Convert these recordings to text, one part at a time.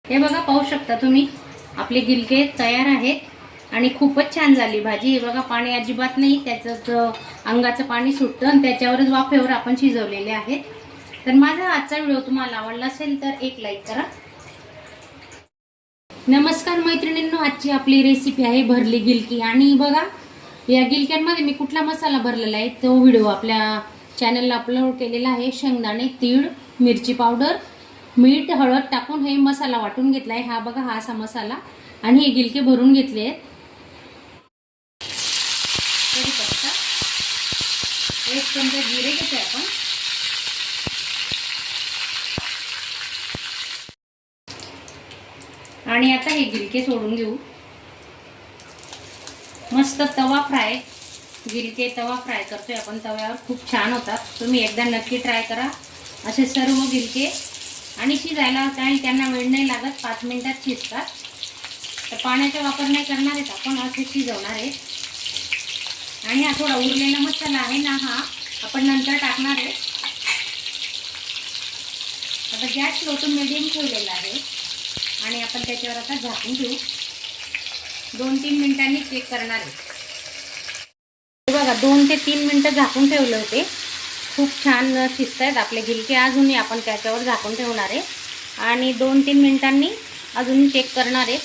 हे बघा, पाहू शकता तुम्ही, आपले गिलके तयार आहेत आणि खूपच छान झाली भाजी। हे बघा, पाणी अजिबात नाही, त्याचं अंगाचं पाणी सुटतं आणि त्याच्यावरच वाफेवर आपण शिजवलेले आहेत। तर माझा आजचा व्हिडिओ तुम्हाला आवडला असेल तर एक लाईक करा। नमस्कार मैत्रिणींनो, आजची आपली रेसिपी आहे भरली गिलकी। आणि बघा, या गिलक्यांमध्ये मी कुठला मसाला भरलेला आहे तो व्हिडिओ आपल्या चॅनलला अपलोड केलेला आहे। शेंगदाणे, तीळ, मिरची पावडर, मीठ, हळद टाकून हे मसाला वाटून घेतलाय। हा बघा, हा असा मसाला, आणि हे गिलके भरून घेतले आहेत। कढीपत्ता, एक चमचा जिरे घेतोय आपण, आणि आता हे गिलके सोडून घेऊ। मस्त तवा फ्राय, गिलके तवा फ्राय करतोय आपण तव्यावर, खूप छान होतात। तुम्ही एकदा नक्की ट्राय करा असे सर्व गिलके। आणि शिजायला काही त्यांना वेळ नाही लागत, 5 मिनिटात शिजतात। तर पाण्याचा वापर नाही करणार आहेत आपण, असे शिजवणार आहे। आणि हा थोडा उरलेला मसाला आहे ना, हा आपण नंतर टाकणार आहे। आता गॅस लो टू मीडियम ठेवलेला आहे आणि आपण त्याच्यावर आता झाकून ठेवू। 2-3 मिनिटांनी चेक करणार आहे। बघा, 2 ते 3 मिनिटं झाकून ठेवले होते, खूप छान शिजतायत आपले गिलके। अजूनही आपण त्याच्यावर झाकून ठेवणार आहे आणि 2-3 मिनिटांनी अजून चेक करणार आहे।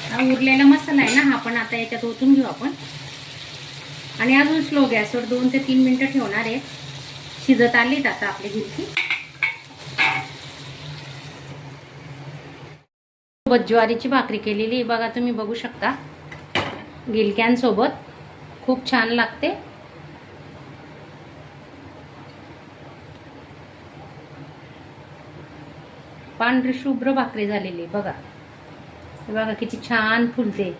हा उरलेला मसाला आहे ना, हा पण आता याच्यात ओतून घेऊ आपण आणि अजून स्लो गॅसवर 2 ते 3 मिनिटं ठेवणार आहे। शिजत आलीत आता आपली गिलकी। सोबत ज्वारीची भाकरी केलेली बघा, तुम्ही बघू शकता, गिलक्यांसोबत खूप छान लागते। पांढरी शुभ्र भाकरी झालेली बघा, बघा किती छान फुलते।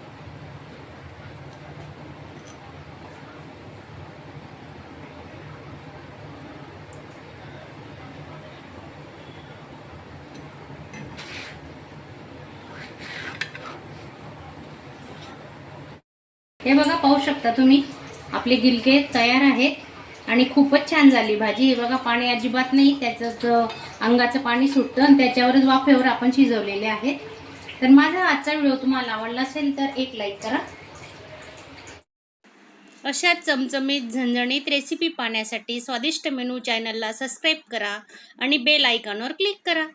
हे बघा, पाहू शकता तुम्ही, आपले गिलके तयार आहेत आणि खूपच छान झाली भाजी। हे बघा, पाणी अजिबात नाही, त्याचं अंगाचं पाणी सुटतं आणि त्याच्यावरच वाफेवर आपण शिजवलेले आहेत। तर माझा आजचा व्हिडिओ तुम्हाला आवडला असेल तर एक लाईक करा। अशा चमचमीत झणझणीत रेसिपी पाहण्यासाठी स्वादिष्ट मेनू चॅनलला सबस्क्राईब करा आणि बेल आयकॉनवर क्लिक करा।